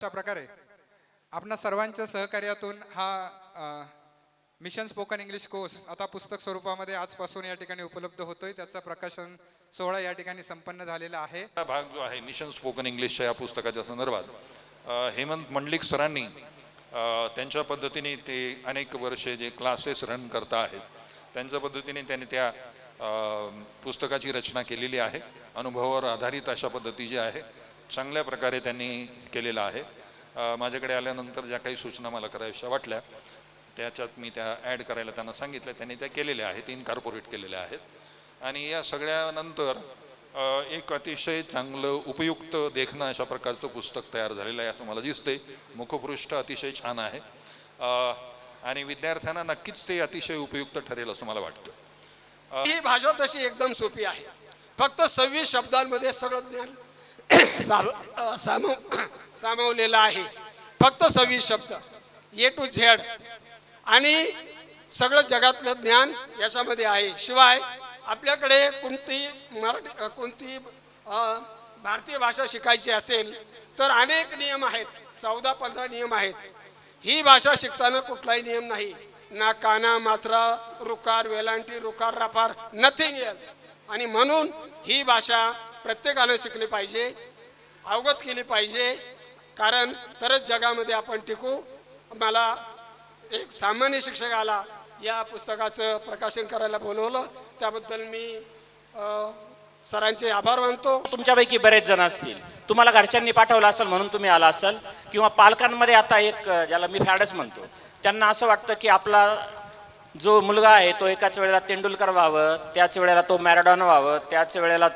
अशा प्रकारे आपणा सर्वांच्या सहकार्यातून हा मिशन स्पोकन इंग्लिश कोर्स आता पुस्तक स्वरूपामध्ये आजपासून या ठिकाणी उपलब्ध होतोय. त्याचा प्रकाशन सोहळा या ठिकाणी संपन्न झालेला आहे. हा भाग जो आहे मिशन स्पोकन इंग्लिशच्या या पुस्तकाच्या संदर्भात हेमंत मंडलिक सरांनी त्यांच्या पद्धतीने ते अनेक वर्षे जे क्लासेस रन करता आहेत त्यांच्या पद्धतीने त्यांनी त्या पुस्तकाची रचना केलेली आहे. अनुभवावर आधारित अशा पद्धतीची आहे. चांगल्या प्रकारे त्यांनी केलेला आहे. माझ्याकडे आल्यानंतर ज्या काही सूचना मला कराव्याशा वाटल्या त्याच्यात मी त्या ॲड करायला त्यांना सांगितलं. त्यांनी त्या केलेल्या आहेत, इनकॉर्पोरेट केलेल्या आहेत. आणि या सगळ्यानंतर एक अतिशय चांगलं उपयुक्त देखणं अशा प्रकारचं पुस्तक तयार झालेलं आहे असं मला दिसते. मुखपृष्ठ अतिशय छान आहे आणि विद्यार्थ्यांना नक्कीच ते अतिशय उपयुक्त ठरेल असं मला वाटतं. ही भाषा तशी एकदम सोपी आहे. फक्त 26 शब्दांमध्ये सगळं ज्ञान सामावलेलं आहे. फक्त 26 शब्द ए टू झेड आणि सगळं जगातलं ज्ञान याच्यामध्ये आहे. शिवाय आपल्याकडे कोणती भारतीय भाषा शिकायची असेल तर अनेक नियम आहेत, 14-15 नियम आहेत. ही भाषा शिकताना कुठलाही नियम नाही, ना काना मात्रा रुकार वेलांटी रुकार राफार, नथिंग एल्स. आणि म्हणून ही भाषा प्रत्येकाने शिकली पाहिजे, अवगत केली पाहिजे, कारण तरच जगामध्ये आपण टिकू. मला एक सामान्य शिक्षकाला या पुस्तकाचं प्रकाशन करायला बोलवलं, त्याबद्दल मी सरांचे आभार मानतो. तुमच्यापैकी बरेच जण असतील, तुम्हाला घरच्यांनी पाठवलं असेल म्हणून तुम्ही आला असाल, किंवा पालकांमध्ये आता एक ज्याला मी फॅडच म्हणतो, त्यांना असं वाटतं की आपला जो मुलगा आहे तो एकाच वेळेला तेंडुलकर व्हावं, त्याच वेळेला तो मॅराडोना व्हावं, त्याच वेळेला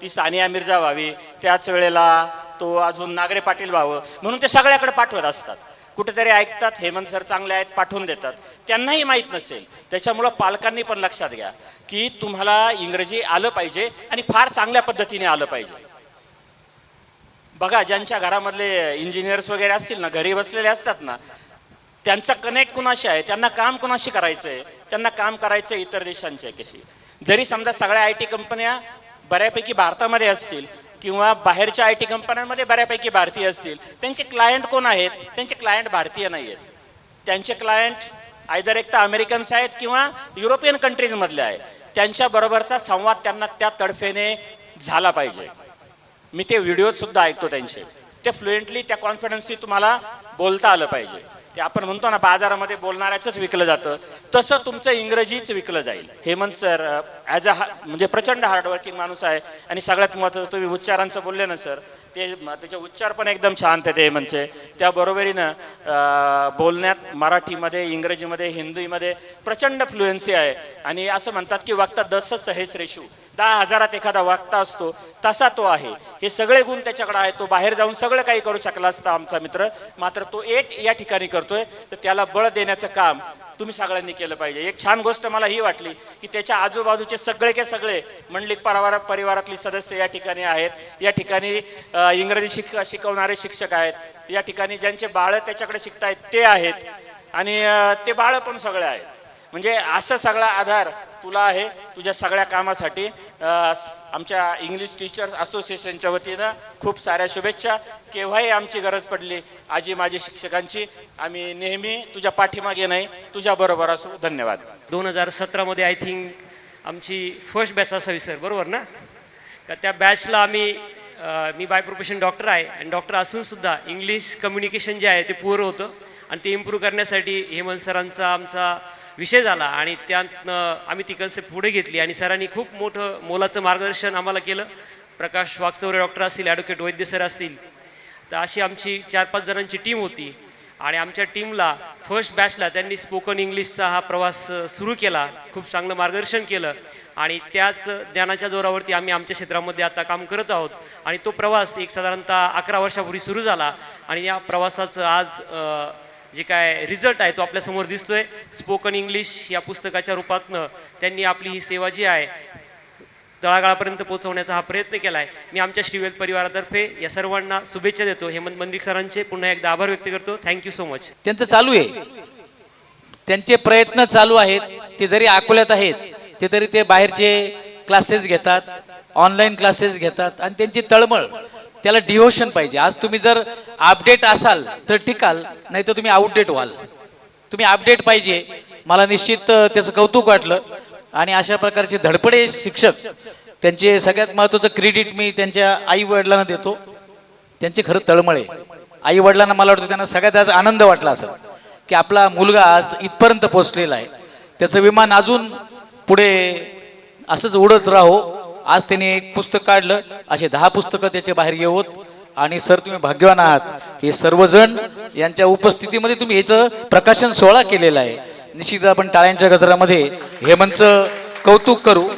ती सानिया मिर्झा व्हावी, त्याच वेळेला तो अजून नागरे पाटील व्हावं, म्हणून ते सगळ्याकडे पाठवत असतात. कुठेतरी ऐकतात हेमंत सर चांगले आहेत पाठवून देतात, त्यांनाही माहीत नसेल. त्याच्यामुळं पालकांनी पण लक्षात घ्या की तुम्हाला इंग्रजी आलं पाहिजे आणि फार चांगल्या पद्धतीने आलं पाहिजे. बघा, ज्यांच्या घरामधले इंजिनियर्स वगैरे असतील ना, घरी बसलेले असतात ना, त्यांचा कनेक्ट कुणाशी आहे, त्यांना काम कुणाशी करायचं आहे, त्यांना काम करायचं आहे इतर देशांच्या कशी. जरी समजा सगळ्या IT कंपन्या बऱ्यापैकी भारतामध्ये असतील किंवा बाहेरच्या IT कंपन्यांमध्ये बऱ्यापैकी भारतीय असतील, त्यांचे क्लायंट कोण आहेत? त्यांचे क्लायंट भारतीय नाही आहेत. त्यांचे क्लायंट आयदर एक तर अमेरिकन्स आहेत किंवा युरोपियन कंट्रीजमधले आहेत. त्यांच्याबरोबरचा संवाद त्यांना त्या तडफेने झाला पाहिजे. मी ते व्हिडिओत सुद्धा ऐकतो त्यांचे, ते फ्लुएंटली त्या कॉन्फिडन्सनी तुम्हाला बोलता आलं पाहिजे. ते आपण म्हणतो ना बाजारामध्ये बोलणाऱ्याच विकलं जातं, तसं तुमचं इंग्रजीच विकलं जाईल. हेमंत सर ॲज म्हणजे प्रचंड हार्डवर्किंग माणूस आहे. आणि सगळ्यात महत्त्वाचं तुम्ही उच्चारांचं बोलले ना सर, त्याचे उच्चार पण एकदम शांत आहेत हेमंतचे. त्याबरोबरीनं बोलण्यात मराठीमध्ये, इंग्रजीमध्ये, हिंदीमध्ये प्रचंड फ्लुएन्सी आहे. आणि असं म्हणतात की वक्ता 10 सहेस रेशू, 10,000 एखादा वक्ता असतो तसा तो आहे. हे सगळे गुण त्याच्याकडे आहेत. तो बाहेर जाऊन सगळं काही करू शकला असता आमचा मित्र, मात्र तो या ठिकाणी करतोय. तर त्याला बळ देण्याचं काम तुम्ही सगळ्यांनी केलं पाहिजे. एक छान गोष्ट मला ही वाटली की त्याच्या आजूबाजूचे सगळे मंडलिक परिवारातले सदस्य या ठिकाणी आहेत. या ठिकाणी इंग्रजी शिकवणारे शिक्षक आहेत. या ठिकाणी ज्यांचे बाळं त्याच्याकडे शिकतायत ते आहेत. आणि ते बाळं पण सगळे आहेत. म्हणजे असं सगळा आधार तुला आहे तुझ्या सगळ्या कामासाठी. आमच्या इंग्लिश टीचर असोसिएशनच्या वतीनं खूप साऱ्या शुभेच्छा. केव्हाही आमची गरज पडली आजी माझी शिक्षकांची, आम्ही नेहमी तुझ्या पाठीमागे नाही तुझ्या बरोबर असू. धन्यवाद. 2017 आय थिंक आमची फर्स्ट बॅच असावी सर, बरोबर ना? का त्या बॅचला मी बाय प्रोफेशन डॉक्टर आहे आणि डॉक्टर असूनसुद्धा इंग्लिश कम्युनिकेशन जे आहे ते पुअर होतं आणि ते इम्प्रूव्ह करण्यासाठी हेमंत सरांचा आमचा विषय झाला आणि त्यातनं आम्ही ती कन्सेप्ट पुढे घेतली आणि सरांनी खूप मोठं मोलाचं मार्गदर्शन आम्हाला केलं. प्रकाश वागचौरे डॉक्टर असतील, ॲडव्होकेट वैद्य सर असतील, तर अशी आमची 4-5 जणांची टीम होती. आणि आमच्या टीमला फर्स्ट बॅचला त्यांनी स्पोकन इंग्लिशचा हा प्रवास सुरू केला. खूप चांगलं मार्गदर्शन केलं आणि त्याच ज्ञानाच्या जोरावरती आम्ही आमच्या क्षेत्रामध्ये आता काम करत आहोत. आणि तो प्रवास एक साधारणतः 11 वर्षापूर्वी सुरू झाला आणि या प्रवासाचं आज जे काय रिझल्ट आहे तो आपल्यासमोर दिसतोय. स्पोकन इंग्लिश या पुस्तकाच्या रूपातनं त्यांनी आपली ही सेवा जी आहे तळागाळापर्यंत पोहोचवण्याचा हा प्रयत्न केला आहे. मी आमच्या श्रीवेद परिवारातर्फे या सर्वांना शुभेच्छा देतो. हेमंत मंडलिक सरांचे पुन्हा एकदा आभार व्यक्त करतो. Thank you so much. त्यांचं चालू आहे, त्यांचे प्रयत्न चालू आहेत. ते जरी अकोल्यात आहेत ते तरी ते बाहेरचे क्लासेस घेतात, ऑनलाईन क्लासेस घेतात आणि त्यांची तळमळ त्याला डिव्होशन पाहिजे. आज तुम्ही जर अपडेट असाल तर टिकाल, नाही तर तुम्ही आउटडेट व्हाल. तुम्ही अपडेट पाहिजे. मला निश्चित त्याचं कौतुक वाटलं. आणि अशा प्रकारचे धडपडे शिक्षक, त्यांचे सगळ्यात महत्त्वाचं क्रेडिट मी त्यांच्या आई वडिलांना देतो. त्यांचे खरं तळमळे. आई वडिलांना मला वाटतं त्यांना सगळ्यात आज आनंद वाटला असेल की आपला मुलगा आज इथपर्यंत पोहोचलेला आहे. त्याचं विमान अजून पुढे असंच उडत राहो. आज त्यांनी एक पुस्तक काढलं, असे 10 पुस्तकं त्याचे बाहेर येवोत. आणि सर तुम्ही भाग्यवान आहात की सर्वजण यांच्या उपस्थितीमध्ये तुम्ही याचं प्रकाशन सोहळा केलेला आहे. निश्चित आपण टाळ्यांच्या गजरामध्ये हेमंतचं कौतुक करू.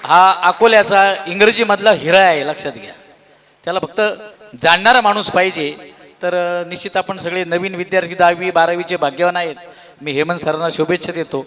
हा अकोल्याचा इंग्रजीमधला हिरा आहे, लक्षात घ्या. त्याला फक्त जाणणारा माणूस पाहिजे. तर निश्चित आपण सगळे नवीन विद्यार्थी 10वी 12वीचे भाग्यवान आहेत. मी हेमंत सरांना शुभेच्छा देतो.